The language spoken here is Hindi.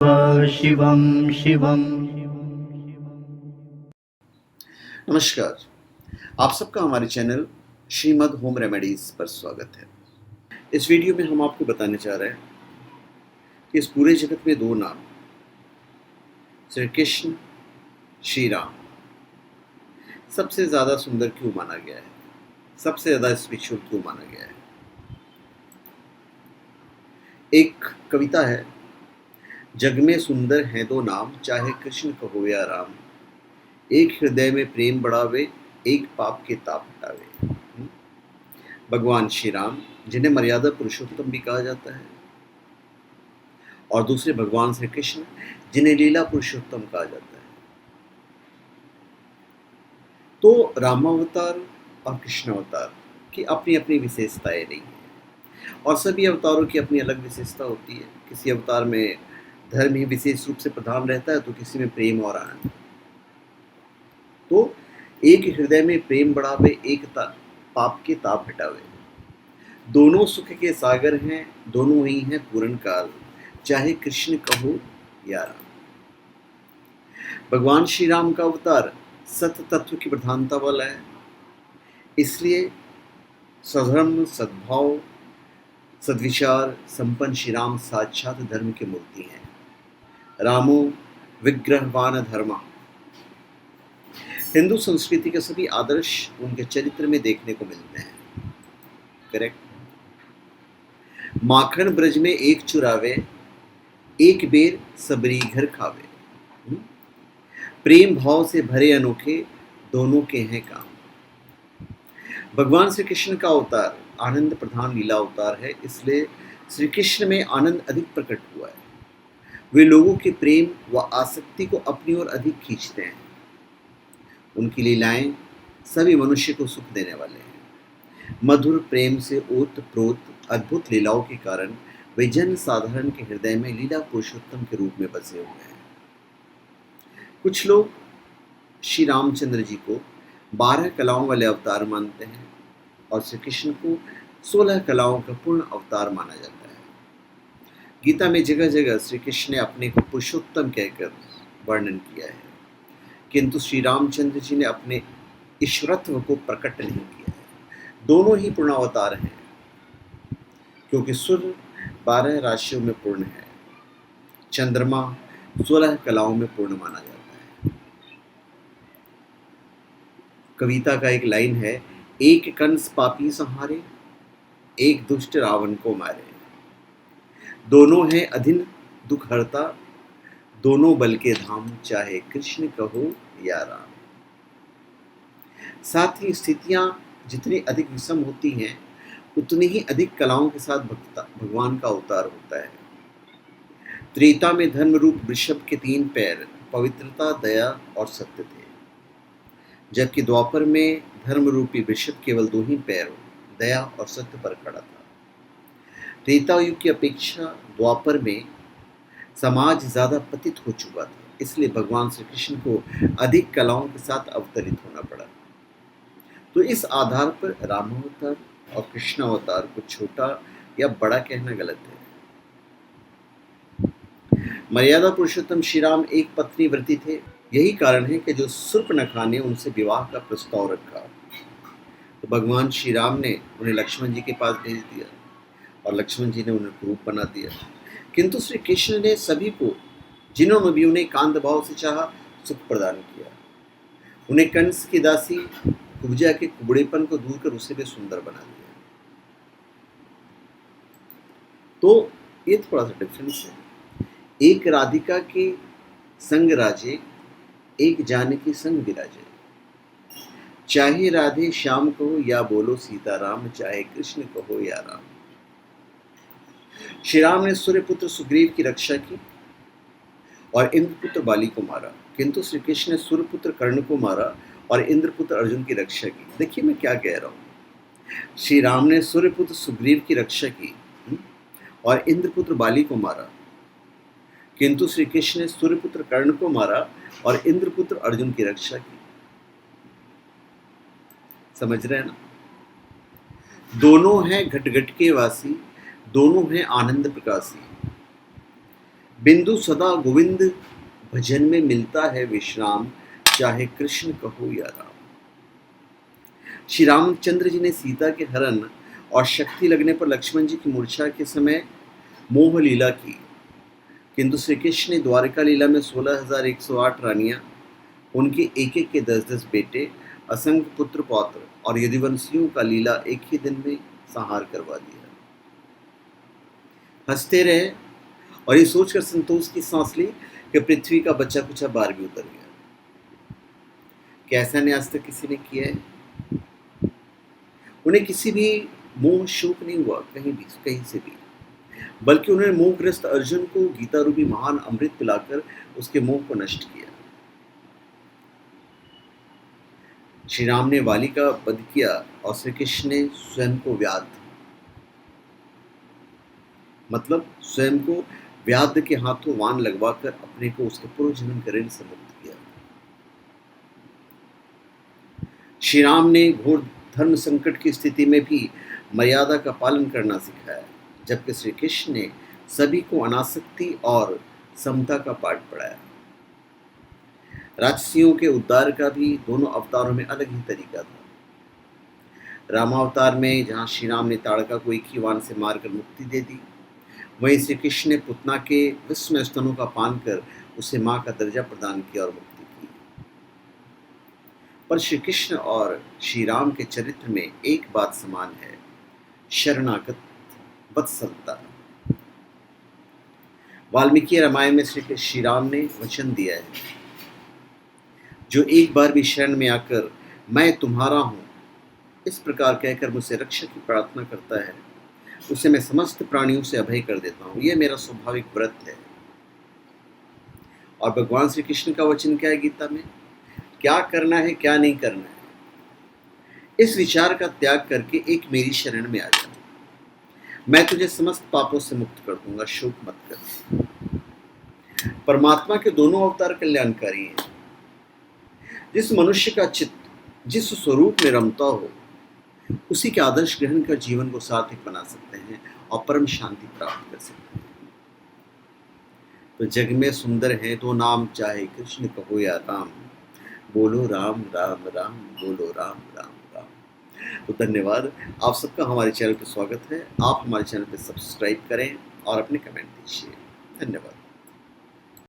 शिवं शिवं। नमस्कार, आप सबका हमारे चैनल श्रीमद् होम रेमेडीज पर स्वागत है। इस वीडियो में हम आपको बताने जा रहे हैं कि इस पूरे जगत में दो नाम श्री कृष्ण, श्री राम सबसे ज़्यादा सुंदर क्यों माना गया है, सबसे ज़्यादा स्पिरिचुअल क्यों माना गया है। एक कविता है, जग में सुंदर हैं दो नाम, चाहे कृष्ण कहो या राम, एक हृदय में प्रेम बढ़ावे, एक पाप के ताप हटावे। भगवान श्री राम जिन्हें मर्यादा पुरुषोत्तम भी कहा जाता है, और दूसरे भगवान श्री कृष्ण जिन्हें लीला पुरुषोत्तम कहा जाता है। तो रामावतार और कृष्ण अवतार की अपनी अपनी विशेषताएं रही हैं, और सभी अवतारों की अपनी अलग विशेषता होती है। किसी अवतार में धर्म ही विशेष रूप से प्रधान रहता है, तो किसी में प्रेम और आनंद। तो एक हृदय में प्रेम बढ़ावे, एक पाप के ताप हटावे। दोनों सुख के सागर हैं, दोनों ही हैं पूर्ण काल, चाहे कृष्ण कहो या राम। भगवान श्री राम का अवतार सत्य तत्व की प्रधानता वाला है, इसलिए सधर्म, सद्भाव, सद्विचार संपन्न श्री राम साक्षात धर्म की मूर्ति हैं। रामो विग्रहवान धर्मा। हिंदू संस्कृति के सभी आदर्श उनके चरित्र में देखने को मिलते हैं। करेक्ट। माखन ब्रज में एक चुरावे, एक बेर सबरी घर खावे। प्रेम भाव से भरे अनोखे, दोनों के हैं काम। भगवान श्री कृष्ण का अवतार आनंद प्रधान लीला अवतार है, इसलिए श्री कृष्ण में आनंद अधिक प्रकट हुआ है। वे लोगों के प्रेम व आसक्ति को अपनी ओर अधिक खींचते हैं। उनकी लीलाएं सभी मनुष्य को सुख देने वाले हैं। मधुर प्रेम से ओतप्रोत अद्भुत लीलाओं के कारण वे जन साधारण के हृदय में लीला पुरुषोत्तम के रूप में बसे हुए हैं। कुछ लोग श्री रामचंद्र जी को 12 कलाओं वाले अवतार मानते हैं, और श्री कृष्ण को 16 कलाओं का पूर्ण अवतार माना जाता है। गीता में जगह जगह श्री कृष्ण ने अपने को पुरुषोत्तम कहकर वर्णन किया है, किंतु श्री रामचंद्र जी ने अपने ईश्वरत्व को प्रकट नहीं किया है। दोनों ही पूर्ण अवतार हैं, क्योंकि सूर्य 12 राशियों में पूर्ण है, चंद्रमा 16 कलाओं में पूर्ण माना जाता है। कविता का एक लाइन है, एक कंस पापी संहारे, एक दुष्ट रावण को मारे। दोनों हैं अधीन दुख हरता, दोनों बल के धाम, चाहे कृष्ण कहो या राम। साथ ही स्थितियां जितनी अधिक विषम होती हैं, उतनी ही अधिक कलाओं के साथ भगवान का अवतार होता है। त्रेता में धर्म रूप वृषभ के 3 पैर पवित्रता, दया और सत्य थे, जबकि द्वापर में धर्म रूपी वृषभ केवल 2 ही पैर, दया और सत्य पर खड़ा था। त्रेता युग की अपेक्षा द्वापर में समाज ज्यादा पतित हो चुका था, इसलिए भगवान श्री कृष्ण को अधिक कलाओं के साथ अवतरित होना पड़ा। तो इस आधार पर रामावतार और कृष्ण अवतार को छोटा या बड़ा कहना गलत है। मर्यादा पुरुषोत्तम श्री राम एक पत्नी व्रती थे। यही कारण है कि जो शूर्पणखा ने उनसे विवाह का प्रस्ताव रखा, तो भगवान श्री राम ने उन्हें लक्ष्मण जी के पास भेज दिया, और लक्ष्मण जी ने उन्हें कुरूप बना दिया। किंतु श्री कृष्ण ने सभी को, जिन्होंने भी उन्हें कांत भाव से चाहा, सुख प्रदान किया। उन्हें कंस की दासी कुब्जा के कुबड़ेपन को दूर कर उसे भी सुंदर बना दिया। तो ये थोड़ा सा डिफरेंस है। एक राधिका के संग राजे, एक जानकी संग विराजे। चाहे राधे श्याम कहो या बोलो सीताराम, चाहे कृष्ण कहो या राम। श्री राम ने सूर्यपुत्र सुग्रीव की रक्षा की और इंद्रपुत्र बाली को मारा, किंतु श्री कृष्ण ने सूर्यपुत्र कर्ण को मारा और इंद्रपुत्र अर्जुन की रक्षा की। देखिए मैं क्या कह रहा हूं। श्री राम ने सूर्यपुत्र सुग्रीव की रक्षा की और इंद्रपुत्र बाली को मारा, किंतु श्री कृष्ण ने सूर्यपुत्र कर्ण को मारा और इंद्रपुत्र अर्जुन की रक्षा की। समझ रहे हैं ना? दोनों हैं घट घट के वासी, दोनों हैं आनंद प्रकाशी। बिंदु सदा गोविंद भजन में मिलता है विश्राम, चाहे कृष्ण कहो या राम। श्री रामचंद्र जी ने सीता के हरण और शक्ति लगने पर लक्ष्मण जी की मूर्छा के समय मोह लीला की, किंतु श्री कृष्ण ने द्वारिका लीला में 16,108 रानियां, उनके एक एक के 10-10 बेटे, असंख्य पुत्र पौत्र और यदुवंशियों का लीला एक ही दिन में संहार करवा दिया। हंसते रहे और ये सोचकर संतोष की सांस ली कि पृथ्वी का बच्चा कुछ बार भी उतर गया। कैसा ने आज तक किसी ने किया है? उन्हें किसी भी मोह शोक नहीं हुआ कहीं से भी, बल्कि उन्होंने मोहग्रस्त अर्जुन को गीता रूपी महान अमृत पिलाकर उसके मोह को नष्ट किया। श्री राम ने वाली का वध किया और श्री कृष्ण ने स्वयं को स्वयं को व्याध के हाथों वान लगवाकर अपने को उसके पूर्व जन्म के ऋण से मुक्त किया। श्री राम ने घोर धर्म संकट की स्थिति में भी मर्यादा का पालन करना सिखाया, जबकि श्री कृष्ण ने सभी को अनासक्ति और समता का पाठ पढ़ाया। राक्षसियों के उद्धार का भी दोनों अवतारों में अलग ही तरीका था। रामावतार में जहाँ श्री राम ने ताड़का को एक ही वाण से मारकर मुक्ति दे दी, वहीं श्री कृष्ण ने पुतना के विस्मय स्तनों का पान कर उसे मां का दर्जा प्रदान किया और मुक्ति की। पर श्री कृष्ण और श्री राम के चरित्र में एक बात समान है, शरणागत वत्सलता। वाल्मीकि रामायण में श्री राम ने वचन दिया है, जो एक बार भी शरण में आकर मैं तुम्हारा हूं इस प्रकार कहकर मुझसे रक्षा की प्रार्थना करता है, उसे मैं समस्त प्राणियों से अभय कर देता हूं। यह मेरा स्वाभाविक व्रत है। और भगवान श्री कृष्ण का वचन क्या है गीता में? क्या करना है क्या नहीं करना है, इस विचार का त्याग करके एक मेरी शरण में आ जा, मैं तुझे समस्त पापों से मुक्त कर दूंगा, शोक मत कर। परमात्मा के दोनों अवतार कल्याणकारी हैं। जिस मनुष्य का चित्त जिस स्वरूप में रमता हो, उसी के आदर्श ग्रहण कर जीवन को सार्थक बना सकते हैं और परम शांति प्राप्त कर सकते हैं। तो जग में सुंदर है तो नाम, चाहे कृष्ण कहो या राम, बोलो राम राम राम, बोलो राम राम राम। तो धन्यवाद, आप सबका हमारे चैनल पर स्वागत है। आप हमारे चैनल पर सब्सक्राइब करें और अपने कमेंट दीजिए। धन्यवाद।